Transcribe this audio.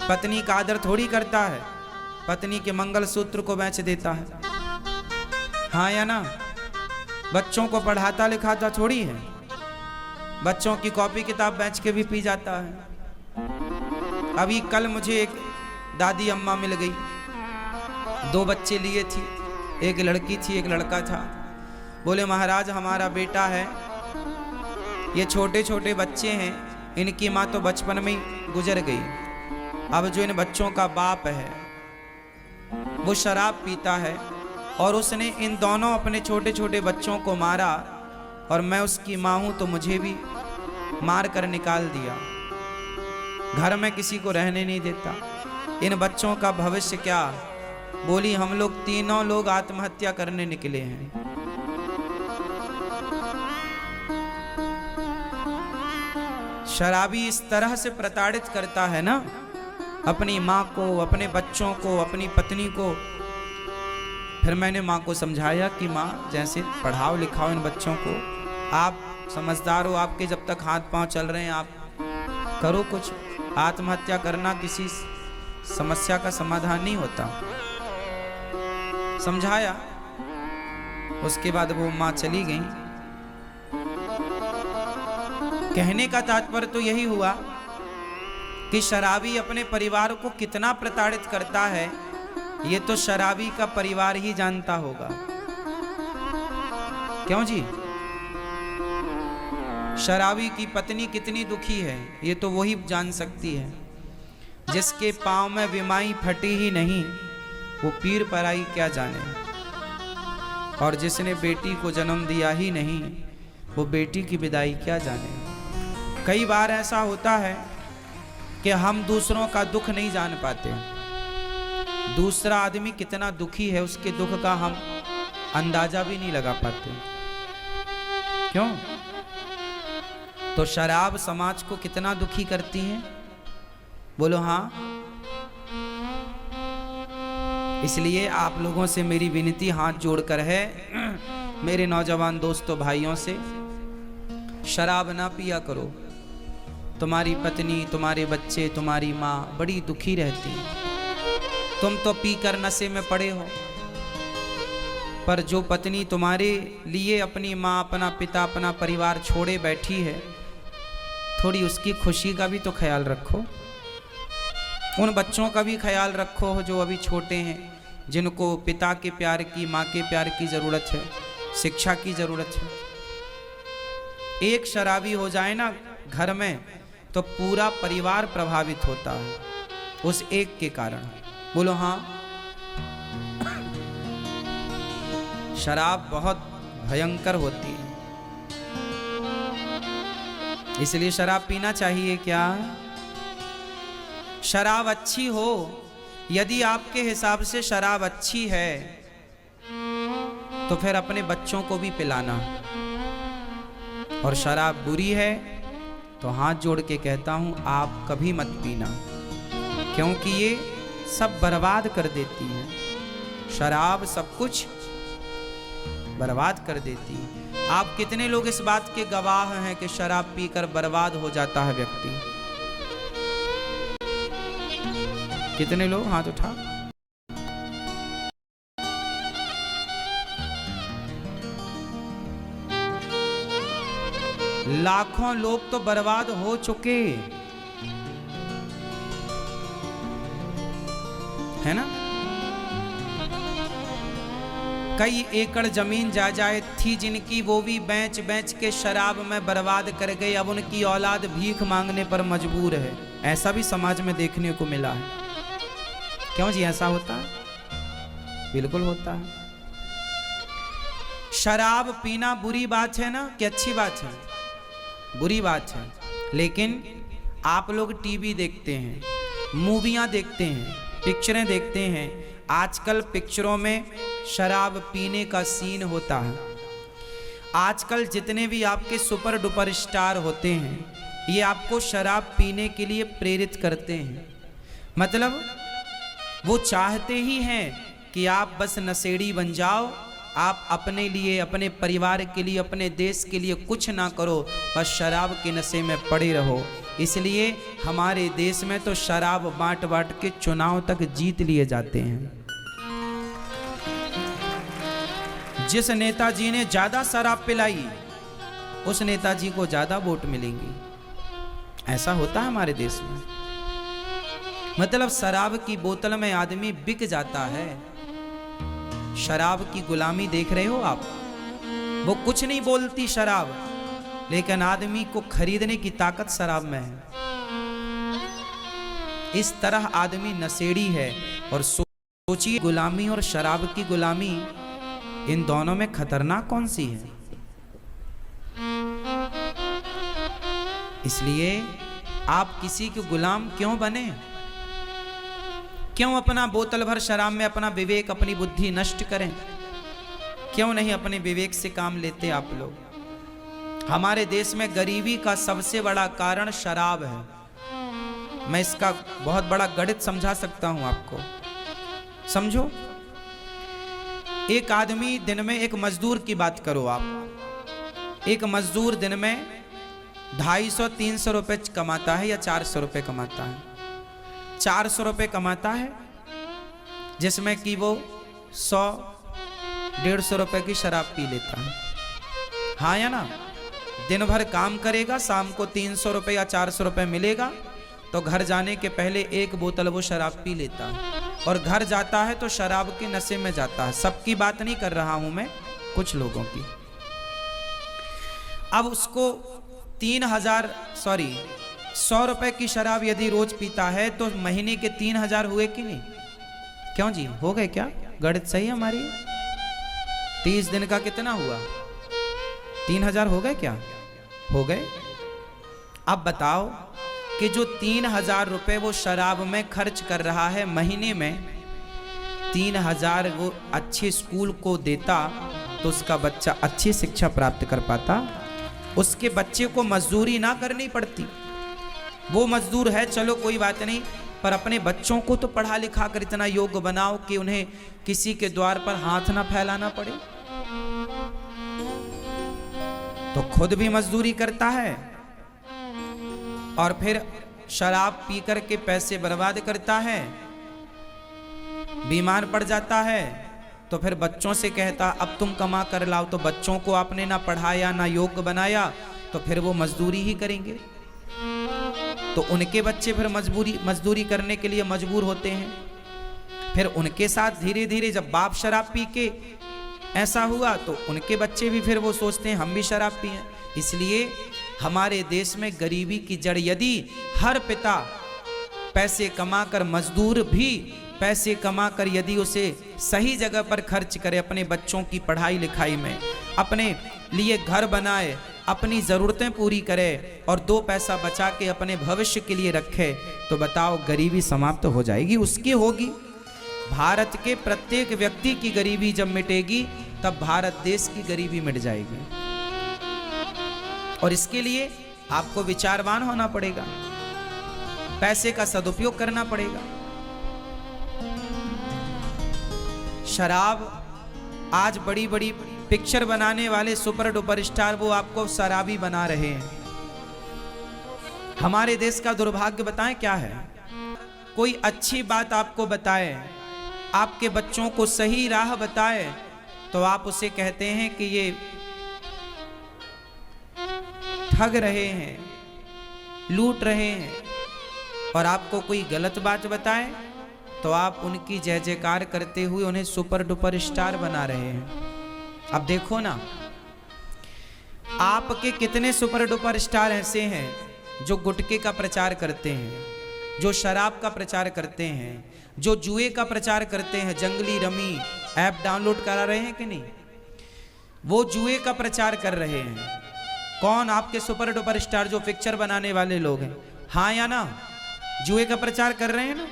पत्नी का आदर थोड़ी करता है, पत्नी के मंगलसूत्र को बेच देता है, हाँ या ना। बच्चों को पढ़ाता लिखाता थोड़ी है, बच्चों की कॉपी किताब बेच के भी पी जाता है। अभी कल मुझे एक दादी अम्मा मिल गई, 2 बच्चे लिए थी, एक लड़की थी एक लड़का था। बोले महाराज हमारा बेटा है, ये छोटे छोटे बच्चे हैं, इनकी माँ तो बचपन में ही गुजर गई, अब जो इन बच्चों का बाप है वो शराब पीता है और उसने इन दोनों अपने छोटे छोटे बच्चों को मारा, और मैं उसकी माँ हूँ तो मुझे भी मार कर निकाल दिया, घर में किसी को रहने नहीं देता, इन बच्चों का भविष्य क्या। बोली हम लोग तीनों लोग आत्महत्या करने निकले हैं। शराबी इस तरह से प्रताड़ित करता है ना अपनी माँ को, अपने बच्चों को, अपनी पत्नी को। फिर मैंने माँ को समझाया कि माँ जैसे पढ़ाओ लिखाओ इन बच्चों को, आप समझदार हो, आपके जब तक हाथ पांव चल रहे हैं आप करो कुछ। आत्महत्या करना किसी समस्या का समाधान नहीं होता। समझाया, उसके बाद वो माँ चली गई। कहने का तात्पर्य तो यही हुआ कि शराबी अपने परिवार को कितना प्रताड़ित करता है, ये तो शराबी का परिवार ही जानता होगा। क्यों जी? शराबी की पत्नी कितनी दुखी है ये तो वही जान सकती है। जिसके पांव में विमाई फटी ही नहीं वो पीर पराई क्या जाने, और जिसने बेटी को जन्म दिया ही नहीं वो बेटी की विदाई क्या जाने। कई बार ऐसा होता है कि हम दूसरों का दुख नहीं जान पाते, दूसरा आदमी कितना दुखी है उसके दुख का हम अंदाजा भी नहीं लगा पाते। क्यों? तो शराब समाज को कितना दुखी करती है, बोलो हाँ। इसलिए आप लोगों से मेरी विनती हाथ जोड़कर है, मेरे नौजवान दोस्तों भाइयों से, शराब ना पिया करो। तुम्हारी पत्नी, तुम्हारे बच्चे, तुम्हारी माँ बड़ी दुखी रहती है। तुम तो पीकर नशे में पड़े हो, पर जो पत्नी तुम्हारे लिए अपनी माँ, अपना पिता, अपना परिवार छोड़े बैठी है, थोड़ी उसकी खुशी का भी तो ख्याल रखो। उन बच्चों का भी ख्याल रखो जो अभी छोटे हैं, जिनको पिता के प्यार की, माँ के प्यार की ज़रूरत है, शिक्षा की ज़रूरत है। एक शराबी हो जाए ना घर में तो पूरा परिवार प्रभावित होता है उस एक के कारण। बोलो हाँ। शराब बहुत भयंकर होती है, इसलिए शराब पीना चाहिए क्या? शराब अच्छी हो, यदि आपके हिसाब से शराब अच्छी है तो फिर अपने बच्चों को भी पिलाना, और शराब बुरी है तो हाथ जोड़ के कहता हूं आप कभी मत पीना, क्योंकि ये सब बर्बाद कर देती है। शराब सब कुछ बर्बाद कर देती है। आप कितने लोग इस बात के गवाह हैं कि शराब पीकर बर्बाद हो जाता है व्यक्ति? कितने लोग? हाथ उठा। लाखों लोग तो बर्बाद हो चुके है ना। कई एकड़ जमीन जायदाद थी जिनकी, वो भी बेच बेच के शराब में बर्बाद कर गए। अब उनकी औलाद भीख मांगने पर मजबूर है। ऐसा भी समाज में देखने को मिला है। क्यों जी ऐसा होता है? बिल्कुल होता है। शराब पीना बुरी बात है ना कि अच्छी बात है? बुरी बात है। लेकिन आप लोग टीवी देखते हैं, मूवियां देखते हैं, पिक्चरें देखते हैं, आजकल पिक्चरों में शराब पीने का सीन होता है। आजकल जितने भी आपके सुपर डुपर स्टार होते हैं ये आपको शराब पीने के लिए प्रेरित करते हैं। मतलब वो चाहते ही हैं कि आप बस नशेड़ी बन जाओ, आप अपने लिए, अपने परिवार के लिए, अपने देश के लिए कुछ ना करो, बस शराब के नशे में पड़े रहो। इसलिए हमारे देश में तो शराब बांट बांट के चुनाव तक जीत लिए जाते हैं। जिस नेताजी ने ज्यादा शराब पिलाई उस नेताजी को ज्यादा वोट मिलेंगे। ऐसा होता है हमारे देश में। मतलब शराब की बोतल में आदमी बिक जाता है। शराब की गुलामी देख रहे हो आप। वो कुछ नहीं बोलती शराब, लेकिन आदमी को खरीदने की ताकत शराब में है। इस तरह आदमी नशेड़ी है। और सोचिए, गुलामी और शराब की गुलामी, इन दोनों में खतरनाक कौन सी है? इसलिए आप किसी के गुलाम क्यों बने? क्यों अपना बोतल भर शराब में अपना विवेक, अपनी बुद्धि नष्ट करें? क्यों नहीं अपने विवेक से काम लेते आप लोग? हमारे देश में गरीबी का सबसे बड़ा कारण शराब है। मैं इसका बहुत बड़ा गणित समझा सकता हूं आपको। समझो, एक आदमी दिन में, एक मजदूर की बात करो आप, एक मजदूर दिन में 250-300 रुपए कमाता है या 400 रुपए कमाता है। 400 रुपए कमाता है, जिसमें कि वो 100-150 रुपए की शराब पी लेता है। हाँ या ना? दिन भर काम करेगा, शाम को 300 रुपए या 400 रुपए मिलेगा, तो घर जाने के पहले एक बोतल वो शराब पी लेता है। और घर जाता है तो शराब के नशे में जाता है। सबकी बात नहीं कर रहा हूं मैं, कुछ लोगों की। अब उसको 100 रुपए की शराब यदि रोज पीता है तो महीने के 3000 हुए कि नहीं? क्यों जी, हो गए क्या? गणित सही है हमारी? 30 दिन का कितना हुआ? 3000 हो गए क्या? हो गए। अब बताओ कि जो 3000 रुपए वो शराब में खर्च कर रहा है महीने में, 3000 वो अच्छे स्कूल को देता तो उसका बच्चा अच्छी शिक्षा प्राप्त कर पाता। उसके बच्चे को मजदूरी ना करनी पड़ती। वो मजदूर है, चलो कोई बात नहीं, पर अपने बच्चों को तो पढ़ा लिखा कर इतना योग्य बनाओ कि उन्हें किसी के द्वार पर हाथ ना फैलाना पड़े। तो खुद भी मजदूरी करता है और फिर शराब पी कर के पैसे बर्बाद करता है। बीमार पड़ जाता है तो फिर बच्चों से कहता अब तुम कमा कर लाओ। तो बच्चों को आपने ना पढ़ाया ना योग्य बनाया, तो फिर वो मजदूरी ही करेंगे। तो उनके बच्चे फिर मजदूरी करने के लिए मजबूर होते हैं। फिर उनके साथ धीरे धीरे जब बाप शराब पी के ऐसा हुआ तो उनके बच्चे भी फिर वो सोचते हैं हम भी शराब पिएं। इसलिए हमारे देश में गरीबी की जड़, यदि हर पिता पैसे कमाकर, मजदूर भी पैसे कमाकर यदि उसे सही जगह पर खर्च करे, अपने बच्चों की पढ़ाई लिखाई में, अपने लिए घर बनाए, अपनी ज़रूरतें पूरी करे और 2 पैसा बचा के अपने भविष्य के लिए रखे, तो बताओ गरीबी समाप्त हो जाएगी? उसकी होगी। भारत के प्रत्येक व्यक्ति की गरीबी जब मिटेगी तब भारत देश की गरीबी मिट जाएगी। और इसके लिए आपको विचारवान होना पड़ेगा, पैसे का सदुपयोग करना पड़ेगा। शराब, आज बड़ी बड़ी पिक्चर बनाने वाले सुपर डुपर स्टार वो आपको शराबी बना रहे हैं। हमारे देश का दुर्भाग्य बताएं क्या है? कोई अच्छी बात आपको बताए, आपके बच्चों को सही राह बताए, तो आप उसे कहते हैं कि ये ठग रहे हैं, लूट रहे हैं। और आपको कोई गलत बात बताए तो आप उनकी जय जयकार करते हुए उन्हें सुपर डुपर स्टार बना रहे हैं। अब देखो ना, आपके कितने सुपर डुपर स्टार ऐसे हैं जो गुटखे का प्रचार करते हैं, जो शराब का प्रचार करते हैं, जो जुए का प्रचार करते हैं। जंगली रमी ऐप डाउनलोड करा रहे हैं कि नहीं? वो जुए का प्रचार कर रहे हैं। कौन? आपके सुपर डुपर स्टार जो पिक्चर बनाने वाले लोग हैं। हाँ या ना? जुए का प्रचार कर रहे हैं ना?